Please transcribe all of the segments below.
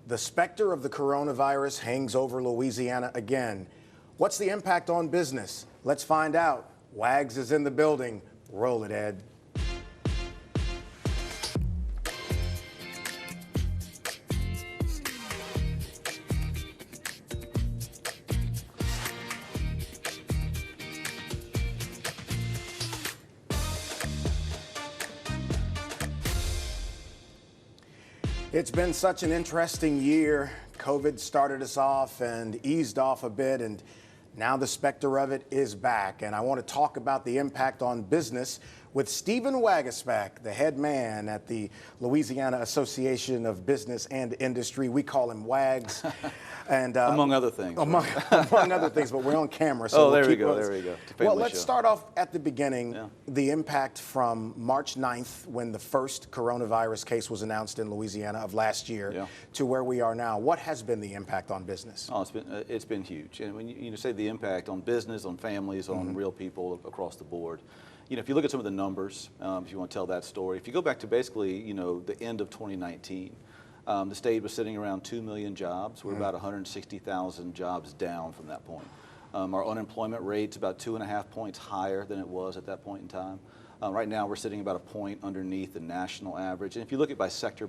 The specter of the coronavirus hangs over Louisiana again. What's the impact on business? Let's find out. Wags is in the building. Roll it, Ed. It's been such an interesting year. COVID started us off and eased off a bit, and now the specter of it is back. And I want to talk about the impact on business with Stephen Waguespack, the head man at the Louisiana Association of Business and Industry. We call him Wags. And among other things. Among other things, but we're on camera. So there we go. Well, let's start off at the beginning. The impact from March 9th, when the first coronavirus case was announced in Louisiana of last year, to where we are now. What has been the impact on business? Oh, it's been huge. And when you say the impact on business, on families, on real people across the board, if you look at some of the numbers, if you want to tell that story, if you go back to basically, the end of 2019, the state was sitting around 2 million jobs. We're about 160,000 jobs down from that point. Our unemployment rate's about 2.5 points higher than it was at that point in time. Right now, we're sitting about a point underneath the national average. And if you look at by sector,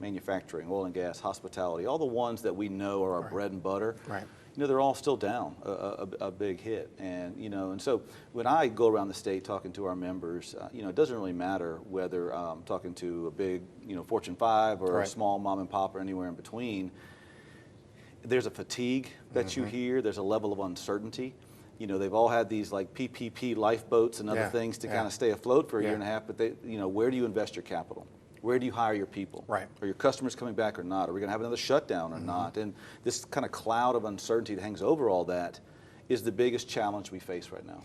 manufacturing, oil and gas, hospitality, all the ones that we know are our bread and butter, they're all still down a big hit. And so when I go around the state talking to our members, it doesn't really matter whether I'm talking to a big, Fortune 5 or a small mom and pop or anywhere in between. There's a fatigue that you hear. There's a level of uncertainty. They've all had these like PPP lifeboats and other things to kind of stay afloat for a year and a half, but where do you invest your capital? Where do you hire your people? Are your customers coming back or not? Are we going to have another shutdown or not? And this kind of cloud of uncertainty that hangs over all that is the biggest challenge we face right now.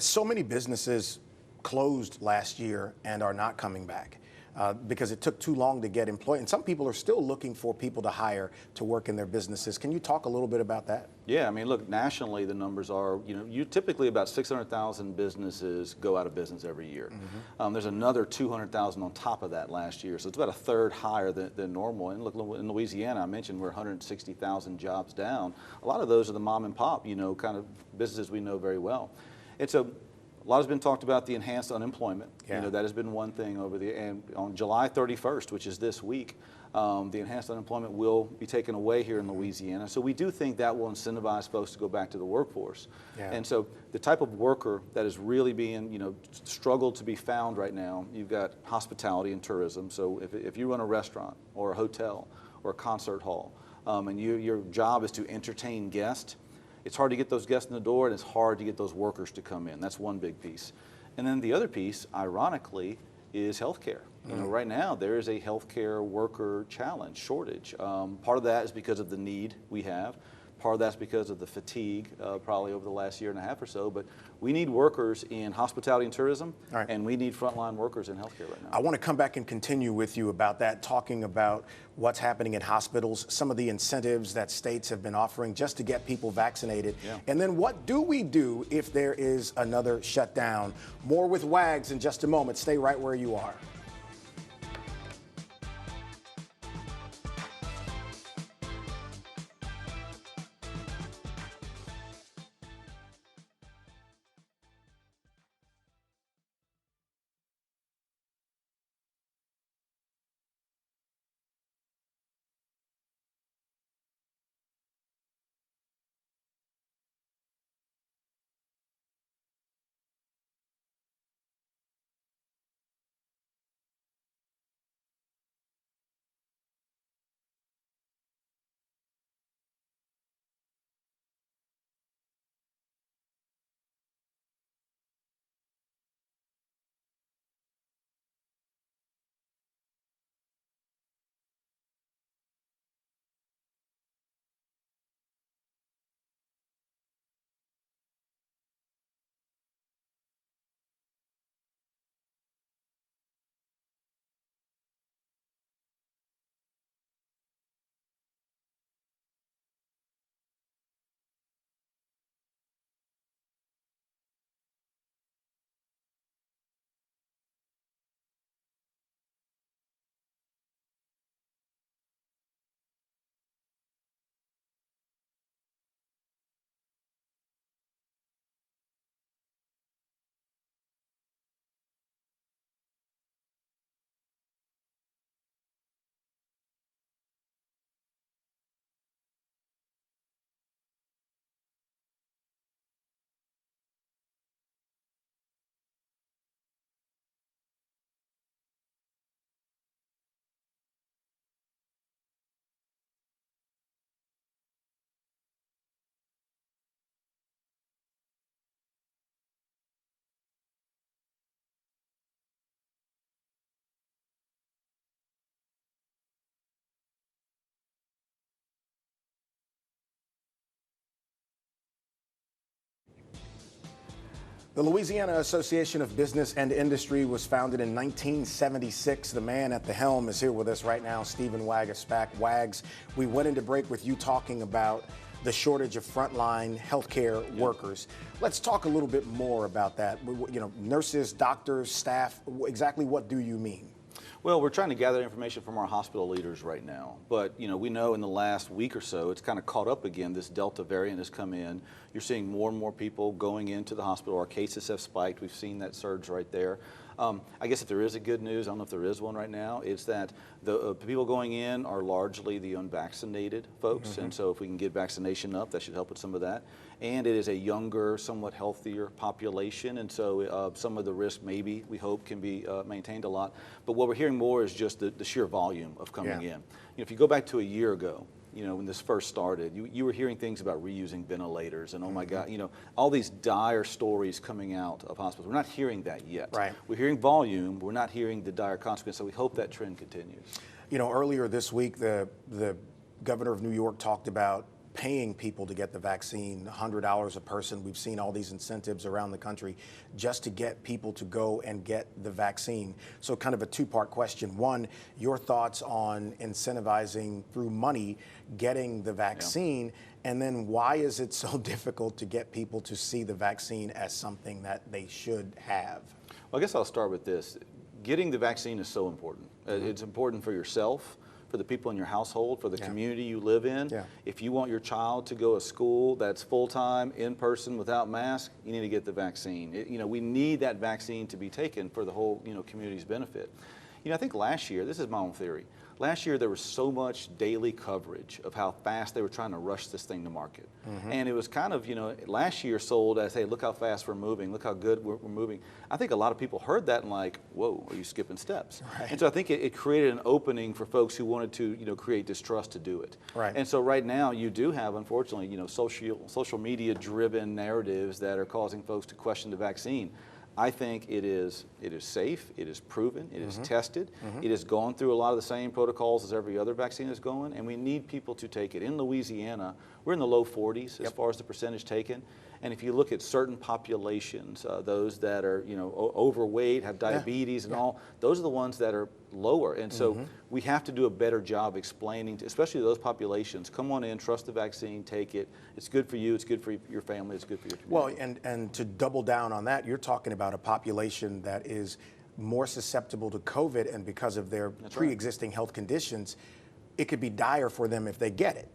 So many businesses closed last year and are not coming back because it took too long to get employed. And some people are still looking for people to hire to work in their businesses. Can you talk a little bit about that? Yeah, I mean, look, nationally the numbers are, you typically about 600,000 businesses go out of business every year. There's another 200,000 on top of that last year, so it's about a third higher than normal. And look, in Louisiana, I mentioned we're 160,000 jobs down. A lot of those are the mom and pop, kind of businesses we know very well. And so a lot has been talked about the enhanced unemployment. That has been one thing and on July 31st, which is this week, the enhanced unemployment will be taken away here in Louisiana. So we do think that will incentivize folks to go back to the workforce. And so the type of worker that is really being, struggled to be found right now, you've got hospitality and tourism. So if you run a restaurant or a hotel or a concert hall, and your job is to entertain guests, it's hard to get those guests in the door, and it's hard to get those workers to come in. That's one big piece. And then the other piece, ironically, is healthcare. Right now there is a healthcare worker challenge, shortage. Part of that is because of the need we have. Part of that's because of the fatigue, probably over the last year and a half or so. But we need workers in hospitality and tourism, and we need frontline workers in healthcare right now. I want to come back and continue with you about that, talking about what's happening in hospitals, some of the incentives that states have been offering just to get people vaccinated. And then what do we do if there is another shutdown? More with Wags in just a moment. Stay right where you are. The Louisiana Association of Business and Industry was founded in 1976. The man at the helm is here with us right now, Stephen Waguespack. Wags, we went into break with you talking about the shortage of frontline healthcare workers. Let's talk a little bit more about that. You know, nurses, doctors, staff, exactly what do you mean? Well, we're trying to gather information from our hospital leaders right now. But, you know, we know in the last week or so, it's kind of caught up again. This Delta variant has come in. You're seeing more and more people going into the hospital. Our cases have spiked. We've seen that surge right there. I guess if there is a good news, I don't know if there is one right now, is that the people going in are largely the unvaccinated folks. And so if we can get vaccination up, that should help with some of that. And it is a younger, somewhat healthier population. And so some of the risk maybe, we hope, can be maintained a lot. But what we're hearing more is just the sheer volume of coming in. You know, if you go back to a year ago, you know, when this first started, you were hearing things about reusing ventilators and, oh my God, you know, all these dire stories coming out of hospitals. We're not hearing that yet. Right. We're hearing volume. We're not hearing the dire consequences. So we hope that trend continues. You know, earlier this week, the governor of New York talked about paying people to get the vaccine, $100 a person. We've seen all these incentives around the country just to get people to go and get the vaccine. So kind of a two-part question. One, your thoughts on incentivizing through money getting the vaccine, and then why is it so difficult to get people to see the vaccine as something that they should have? Well, I guess I'll start with this. Getting the vaccine is so important. It's important for yourself, for the people in your household, for the community you live in. If you want your child to go to school that's full-time, in-person, without mask, you need to get the vaccine. You know, we need that vaccine to be taken for the whole, you know, community's benefit. You know, I think last year, this is my own theory, last year there was so much daily coverage of how fast they were trying to rush this thing to market. And it was kind of, you know, last year sold as, hey, look how fast we're moving, look how good we're moving. I think a lot of people heard that and like, whoa, are you skipping steps? And so I think it created an opening for folks who wanted to, you know, create distrust to do it. And so right now you do have, unfortunately, you know, social media driven narratives that are causing folks to question the vaccine. I think it is safe, it is proven, it is tested, it has gone through a lot of the same protocols as every other vaccine is going, and we need people to take it. In Louisiana, we're in the low 40s as far as the percentage taken. And if you look at certain populations, those that are, you know, overweight, have diabetes and all, those are the ones that are lower. And so we have to do a better job explaining, to, especially those populations, come on in, trust the vaccine, take it. It's good for you, it's good for your family, it's good for your community. Well, and to double down on that, you're talking about a population that is more susceptible to COVID, and because of their pre-existing health conditions, it could be dire for them if they get it.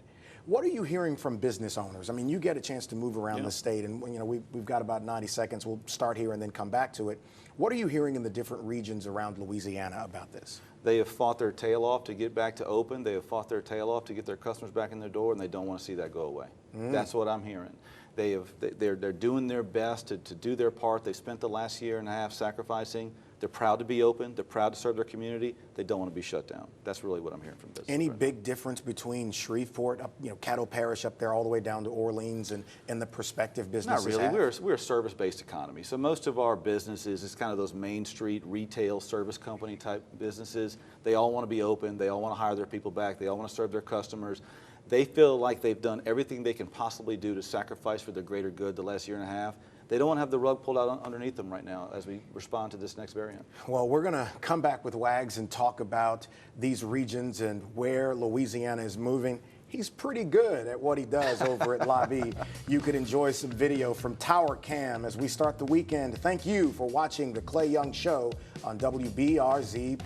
What are you hearing from business owners? I mean, you get a chance to move around the state, and you know we've got about 90 seconds. We'll start here and then come back to it. What are you hearing in the different regions around Louisiana about this? They have fought their tail off to get back to open. They have fought their tail off to get their customers back in their door, and they don't want to see that go away. That's what I'm hearing. They're doing their best to do their part. They spent the last year and a half sacrificing. They're proud to be open. They're proud to serve their community. They don't want to be shut down. That's really what I'm hearing from business. Any big difference between Shreveport, you know, Caddo Parish up there all the way down to Orleans, and the prospective businesses? Not really. We're a service-based economy. So most of our businesses is kind of those Main Street retail service company type businesses. They all want to be open. They all want to hire their people back. They all want to serve their customers. They feel like they've done everything they can possibly do to sacrifice for the greater good the last year and a half. They don't want to have the rug pulled out underneath them right now as we respond to this next variant. Well, we're going to come back with Wags and talk about these regions and where Louisiana is moving. He's pretty good at what he does over at LABI. You could enjoy some video from Tower Cam as we start the weekend. Thank you for watching The Clay Young Show on WBRZ+.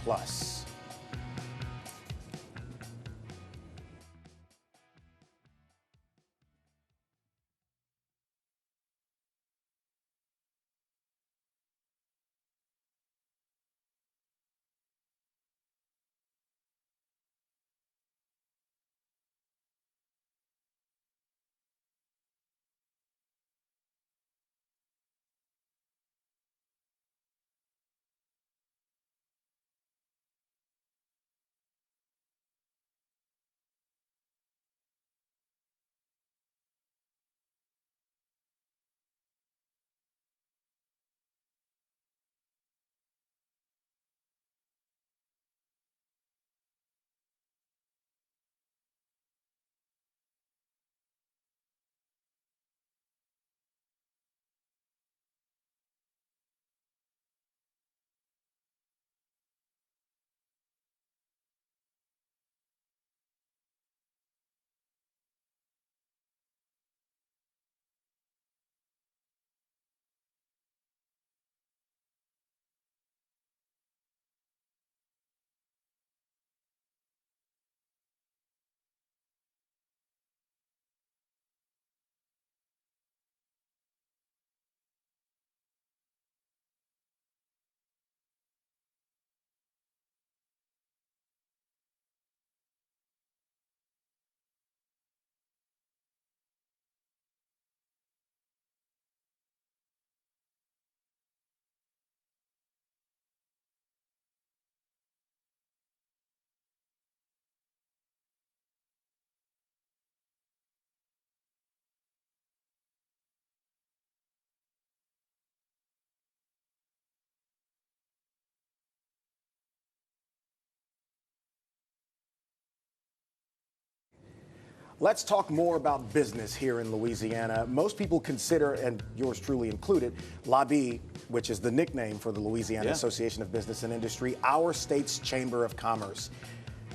Let's talk more about business here in Louisiana. Most people consider, and yours truly included, LABI, which is the nickname for the Louisiana Association of Business and Industry, our state's Chamber of Commerce.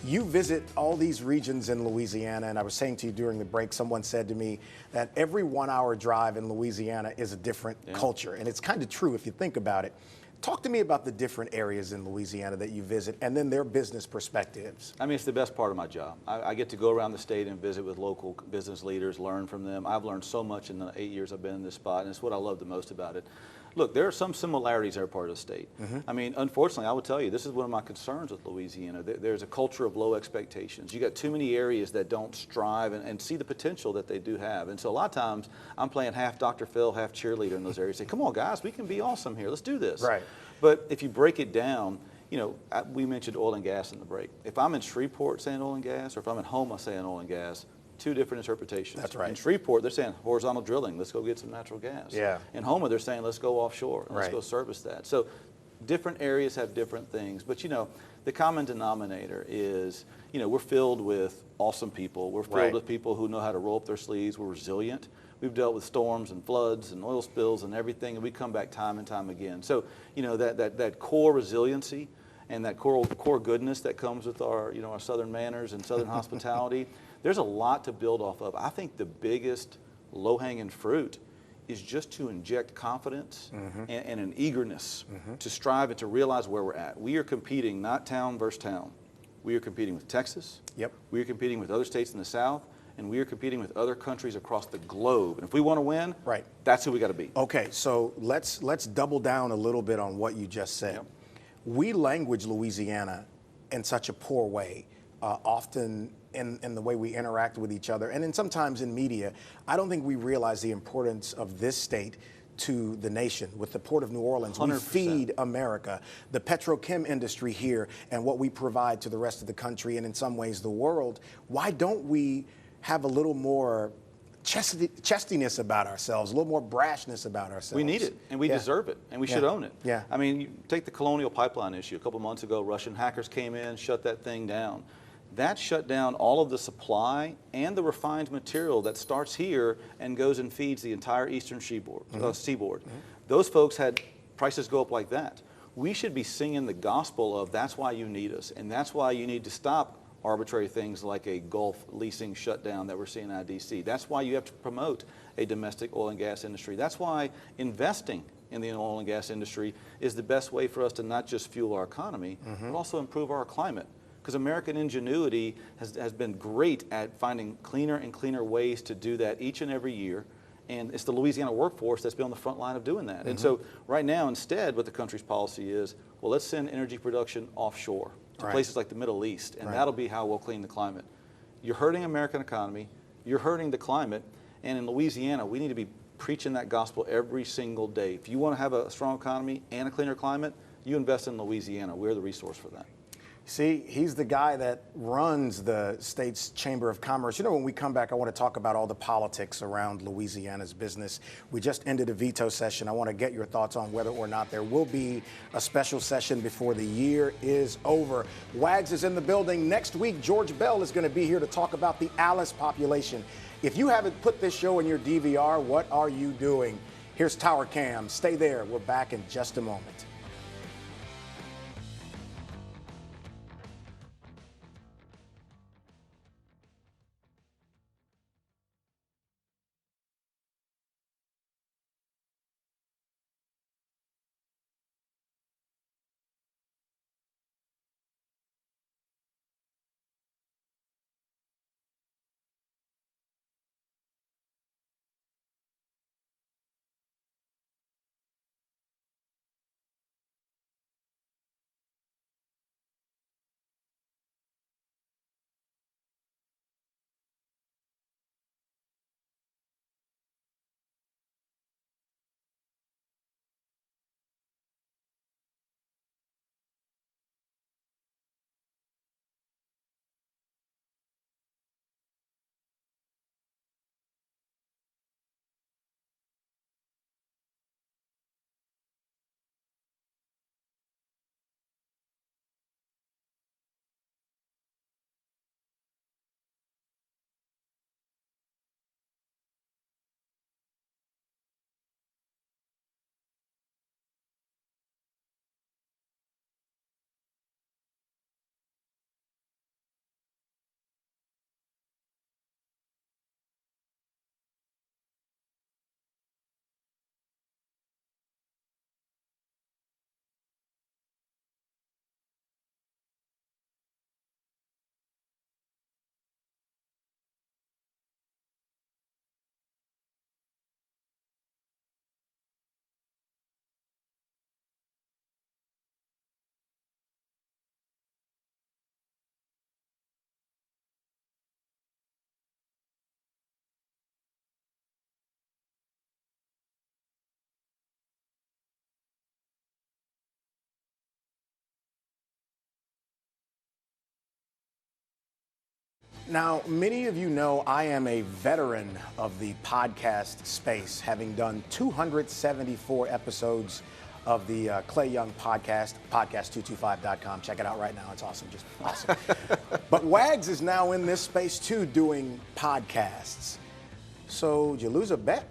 You visit all these regions in Louisiana, and I was saying to you during the break, someone said to me that every 1 hour drive in Louisiana is a different culture, and it's kind of true if you think about it. Talk to me about the different areas in Louisiana that you visit and then their business perspectives. I mean, it's the best part of my job. I get to go around the state and visit with local business leaders, learn from them. I've learned so much in the 8 years I've been in this spot, and it's what I love the most about it. Look, there are some similarities in our part of the state. I mean, unfortunately, I would tell you, this is one of my concerns with Louisiana. There's a culture of low expectations. You got too many areas that don't strive and see the potential that they do have. And so a lot of times, I'm playing half Dr. Phil, half cheerleader in those areas. Say, come on, guys, we can be awesome here. Let's do this. Right. But if you break it down, you know, we mentioned oil and gas in the break. If I'm in Shreveport saying oil and gas, or if I'm at Houma saying oil and gas, two different interpretations. That's right. In Shreveport, they're saying horizontal drilling, let's go get some natural gas. Yeah. In Houma, they're saying let's go offshore, and let's go service that. So different areas have different things, but you know, the common denominator is, you know, we're filled with awesome people. We're filled with people who know how to roll up their sleeves. We're resilient. We've dealt with storms and floods and oil spills and everything, and we come back time and time again. So, you know, that core resiliency and that core goodness that comes with our, you know, our Southern manners and Southern hospitality, there's a lot to build off of. I think the biggest low-hanging fruit is just to inject confidence and an eagerness to strive and to realize where we're at. We are competing not town versus town. We are competing with Texas. We are competing with other states in the South. And we are competing with other countries across the globe. And if we want to win, that's who we got to beat. Okay, so let's double down a little bit on what you just said. We language Louisiana in such a poor way, often in the way we interact with each other, and sometimes in media. I don't think we realize the importance of this state to the nation. With the Port of New Orleans, 100%. We feed America, the petrochem industry here, and what we provide to the rest of the country, and in some ways the world. Why don't we have a little more chestiness about ourselves, a little more brashness about ourselves? We need it, and we deserve it, and we should own it. Yeah. I mean, you take the Colonial Pipeline issue. A couple months ago, Russian hackers came in, shut that thing down. That shut down all of the supply and the refined material that starts here and goes and feeds the entire eastern seaboard. Those folks had prices go up like that. We should be singing the gospel of that's why you need us, and that's why you need to stop arbitrary things like a Gulf leasing shutdown that we're seeing out of D.C. That's why you have to promote a domestic oil and gas industry. That's why investing in the oil and gas industry is the best way for us to not just fuel our economy, but also improve our climate. Because American ingenuity has been great at finding cleaner and cleaner ways to do that each and every year. And it's the Louisiana workforce that's been on the front line of doing that. And so right now, instead, what the country's policy is, well, let's send energy production offshore to places like the Middle East, and that'll be how we'll clean the climate. You're hurting American economy, you're hurting the climate, and in Louisiana, we need to be preaching that gospel every single day. If you want to have a strong economy and a cleaner climate, you invest in Louisiana. We're the resource for that. See, he's the guy that runs the state's Chamber of Commerce. You know, when we come back, I want to talk about all the politics around Louisiana's business. We just ended a veto session. I want to get your thoughts on whether or not there will be a special session before the year is over. Wags is in the building. Next week, George Bell is going to be here to talk about the Alice population. If you haven't put this show in your DVR, what are you doing? Here's Tower Cam. Stay there. We're back in just a moment. Now, many of you know I am a veteran of the podcast space, having done 274 episodes of the Clay Young podcast, podcast225.com. Check it out right now. It's awesome, just awesome. But Wags is now in this space too, doing podcasts. So, did you lose a bet?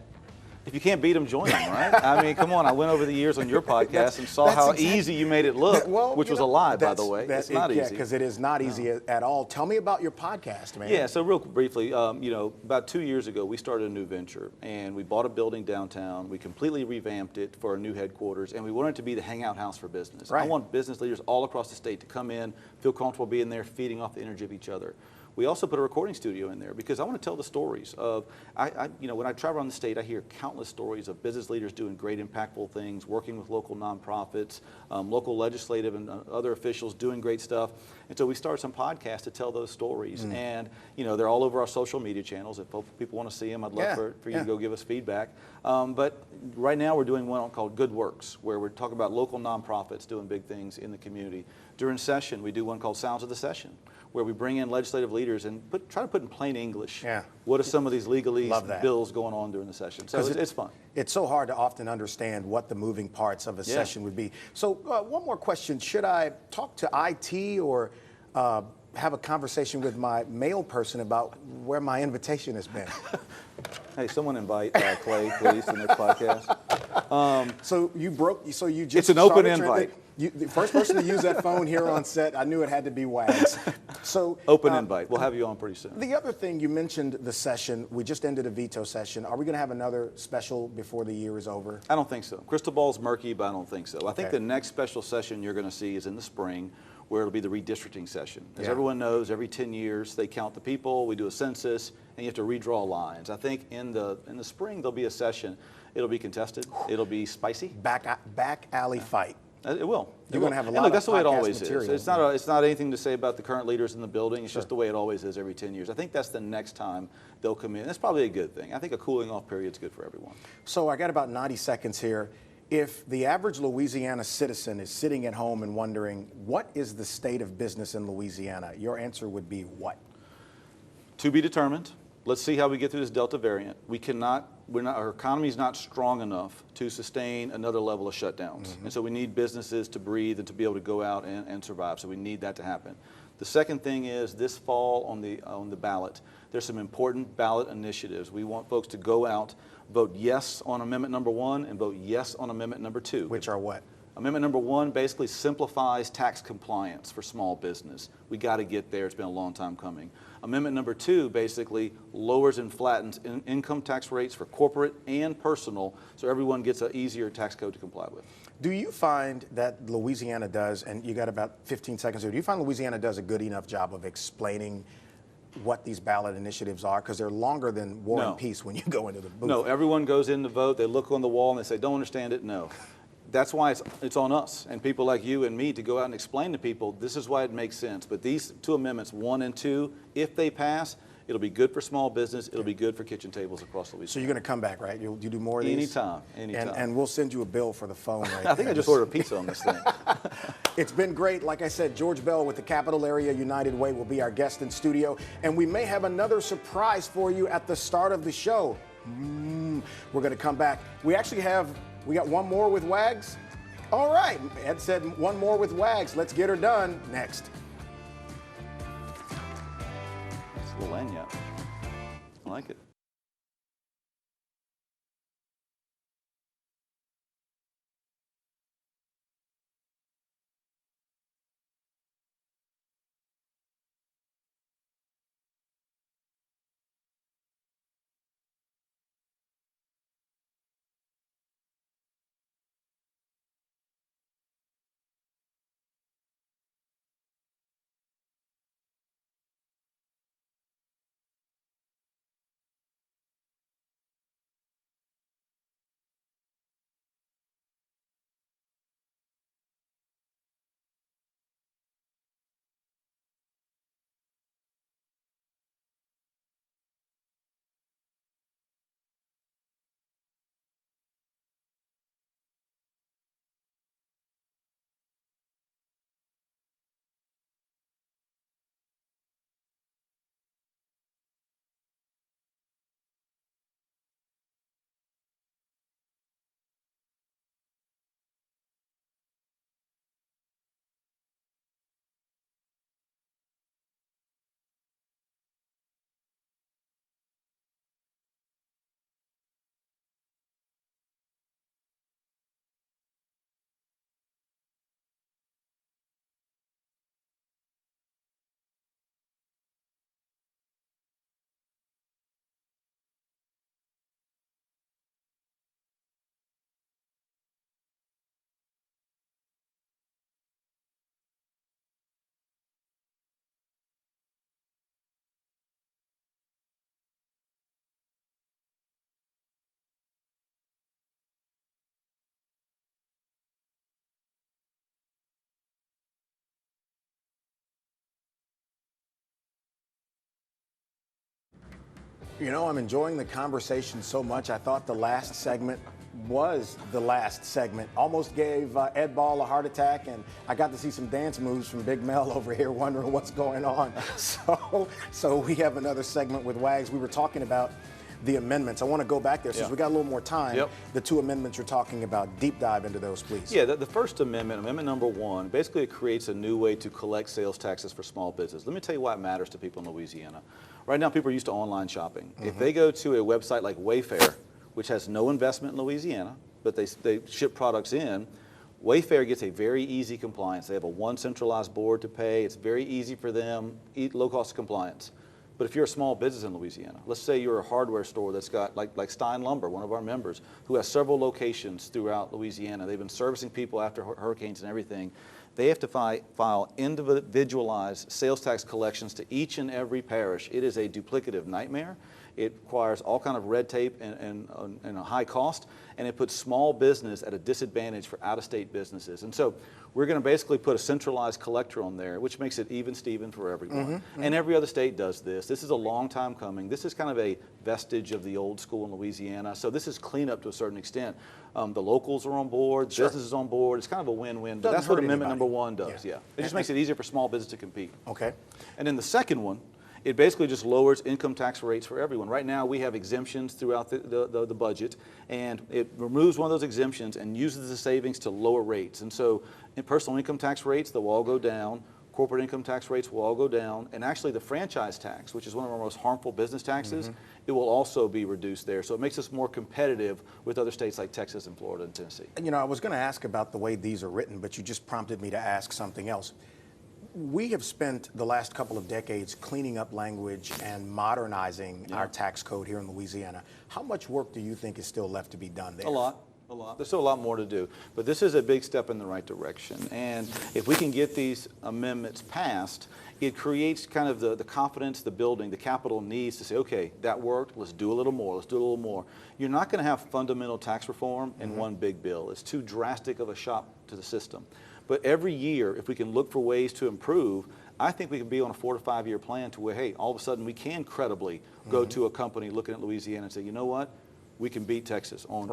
If you can't beat them, join them, right? I mean, come on. I went over the years on your podcast and saw how easy you made it look, which was a lie, by the way. It's not easy. Yeah, because it is not easy at all. Tell me about your podcast, man. Yeah, so real briefly, about 2 years ago, we started a new venture, and we bought a building downtown. We completely revamped it for our new headquarters, and we wanted it to be the hangout house for business. Right. I want business leaders all across the state to come in, feel comfortable being there, feeding off the energy of each other. We also put a recording studio in there because I want to tell the stories of, when I travel around the state, I hear countless stories of business leaders doing great impactful things, working with local nonprofits, local legislative and other officials doing great stuff. And so we started some podcasts to tell those stories. And, they're all over our social media channels. If people want to see them, I'd love for you to go give us feedback. But right now we're doing one called Good Works, where we're talking about local nonprofits doing big things in the community. During session, we do one called Sounds of the Session, where we bring in legislative leaders and try to put in plain English what are some of these legalese bills going on during the session. So it's fun. It's so hard to often understand what the moving parts of a session would be. So one more question. Should I talk to IT or have a conversation with my mail person about where my invitation has been? Hey, someone invite Clay, please, to the next podcast. So you just it's an open invite. The first person to use that phone here on set, I knew it had to be Wags. So open invite. We'll have you on pretty soon. The other thing, you mentioned the session. We just ended a veto session. Are we going to have another special before the year is over? I don't think so. Crystal ball's murky, but I don't think so. I think the next special session you're going to see is in the spring, where it'll be the redistricting session. As everyone knows, every 10 years they count the people, we do a census, and you have to redraw lines. I think in the spring there'll be a session. It'll be contested. It'll be spicy. Back alley fight. It will. You're going to have a lot of that's the way it always material. is. It's not anything to say about the current leaders in the building. It's just the way it always is every 10 years. I think that's the next time they'll come in. That's probably a good thing. I think a cooling off period is good for everyone. So I got about 90 seconds here. If the average Louisiana citizen is sitting at home and wondering, what is the state of business in Louisiana? Your answer would be what? To be determined. Let's see how we get through this Delta variant. Our economy is not strong enough to sustain another level of shutdowns. And so we need businesses to breathe and to be able to go out and survive. So we need that to happen. The second thing is this fall on the ballot, there's some important ballot initiatives. We want folks to go out, vote yes on amendment number 1 and vote yes on amendment number 2. Which are what? Amendment number 1 basically simplifies tax compliance for small business. We got to get there. It's been a long time coming. Amendment number 2 basically lowers and flattens income tax rates for corporate and personal, so everyone gets an easier tax code to comply with. Do you find that Louisiana does, and you got about 15 seconds here, do you find Louisiana does a good enough job of explaining what these ballot initiatives are? Because they're longer than War and Peace when you go into the booth. No, everyone goes in to vote, they look on the wall and they say, don't understand it, no. That's why it's on us and people like you and me to go out and explain to people, this is why it makes sense. But these 2 amendments, 1 and 2, if they pass, it'll be good for small business. It'll be good for kitchen tables across Louisiana. So you're going to come back, right? You do more of these? Anytime. And we'll send you a bill for the phone. Right I think I just ordered a pizza on this thing. It's been great. Like I said, George Bell with the Capital Area United Way will be our guest in studio. And we may have another surprise for you at the start of the show. We're going to come back. We got one more with Wags. All right. Ed said one more with Wags. Let's get her done next. It's a little lanyard. I like it. You know, I'm enjoying the conversation so much. I thought the last segment was the last segment. Almost gave Ed Ball a heart attack, and I got to see some dance moves from Big Mel over here wondering what's going on. So we have another segment with Wags. We were talking about the amendments. I want to go back there since we got a little more time. Yep. The two amendments you're talking about, deep dive into those, please. Yeah, the first amendment, amendment number 1, basically it creates a new way to collect sales taxes for small business. Let me tell you why it matters to people in Louisiana. Right now, people are used to online shopping. If they go to a website like Wayfair, which has no investment in Louisiana, but they ship products in, Wayfair gets a very easy compliance. They have a one centralized board to pay. It's very easy for them, low-cost compliance. But if you're a small business in Louisiana, let's say you're a hardware store that's got, like Stein Lumber, one of our members, who has several locations throughout Louisiana. They've been servicing people after hurricanes and everything. They have to file individualized sales tax collections to each and every parish. It is a duplicative nightmare. It requires all kind of red tape and a high cost, and it puts small business at a disadvantage for out-of-state businesses. And so we're going to basically put a centralized collector on there, which makes it even Steven for everyone. And every other state does this. This is a long time coming. This is kind of a vestige of the old school in Louisiana. So this is cleanup to a certain extent. The locals are on board, businesses on board. It's kind of a win-win. But that's what amendment number 1 does. Yeah. It just makes it easier for small business to compete. Okay. And then the second one, it basically just lowers income tax rates for everyone. Right now, we have exemptions throughout the budget, and it removes one of those exemptions and uses the savings to lower rates. And so in personal income tax rates, they'll all go down. Corporate income tax rates will all go down. And actually the franchise tax, which is one of our most harmful business taxes, it will also be reduced there. So it makes us more competitive with other states like Texas and Florida and Tennessee. You know, I was going to ask about the way these are written, but you just prompted me to ask something else. We have spent the last couple of decades cleaning up language and modernizing our tax code here in Louisiana. How much work do you think is still left to be done there? A lot. There's still a lot more to do, but this is a big step in the right direction. And if we can get these amendments passed, it creates kind of the confidence, the building, the capital needs to say, okay, that worked, let's do a little more, let's do a little more. You're not going to have fundamental tax reform in one big bill. It's too drastic of a shock to the system. But every year, if we can look for ways to improve, I think we can be on a 4 to 5 year plan to where, hey, all of a sudden we can credibly go to a company looking at Louisiana and say, you know what? We can beat Texas on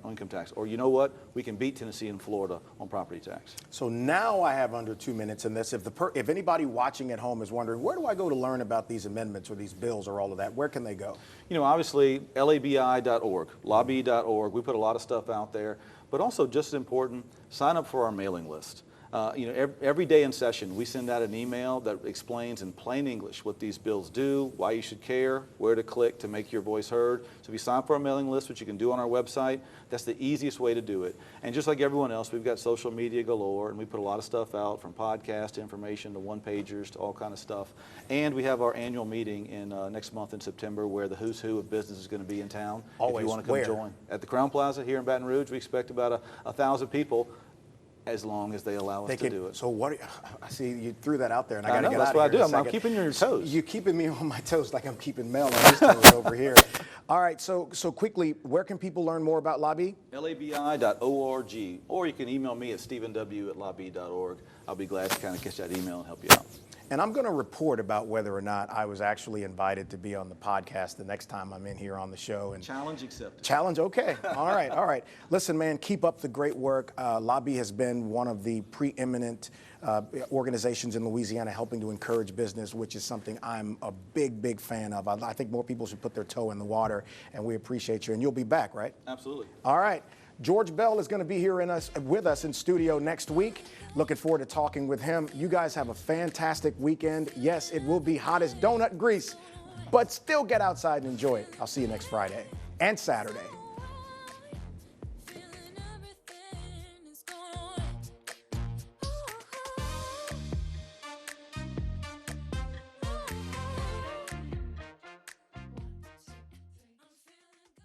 income tax. Or you know what? We can beat Tennessee and Florida on property tax. So now I have under 2 minutes in this. If anybody watching at home is wondering, where do I go to learn about these amendments or these bills or all of that? Where can they go? You know, obviously, LABI.org, LABI.org. We put a lot of stuff out there. But also, just as important, sign up for our mailing list. You know, every day in session, we send out an email that explains in plain English what these bills do, why you should care, where to click to make your voice heard. So if you sign up for our mailing list, which you can do on our website, that's the easiest way to do it. And just like everyone else, we've got social media galore, and we put a lot of stuff out, from podcast information to one-pagers to all kind of stuff. And we have our annual meeting in next month in September, where the who's who of business is going to be in town. Always. If you want to come join. At the Crown Plaza here in Baton Rouge, we expect about 1,000 people, as long as they allow us to do it. So what? I see you threw that out there, and I got to get out of here. That's what I do. I'm keeping you on your toes. You're keeping me on my toes like I'm keeping Mel on his toes over here. All right. So quickly, where can people learn more about LABI? LABI.org, or you can email me at stephenw@labi.org. I'll be glad to kind of catch that email and help you out. And I'm going to report about whether or not I was actually invited to be on the podcast the next time I'm in here on the show. And challenge accepted. Challenge, okay. All right, all right. Listen, man, keep up the great work. LABI has been one of the preeminent organizations in Louisiana helping to encourage business, which is something I'm a big, big fan of. I think more people should put their toe in the water, and we appreciate you. And you'll be back, right? Absolutely. All right. George Bell is going to be here with us in studio next week. Looking forward to talking with him. You guys have a fantastic weekend. Yes, it will be hot as donut grease, but still get outside and enjoy it. I'll see you next Friday and Saturday.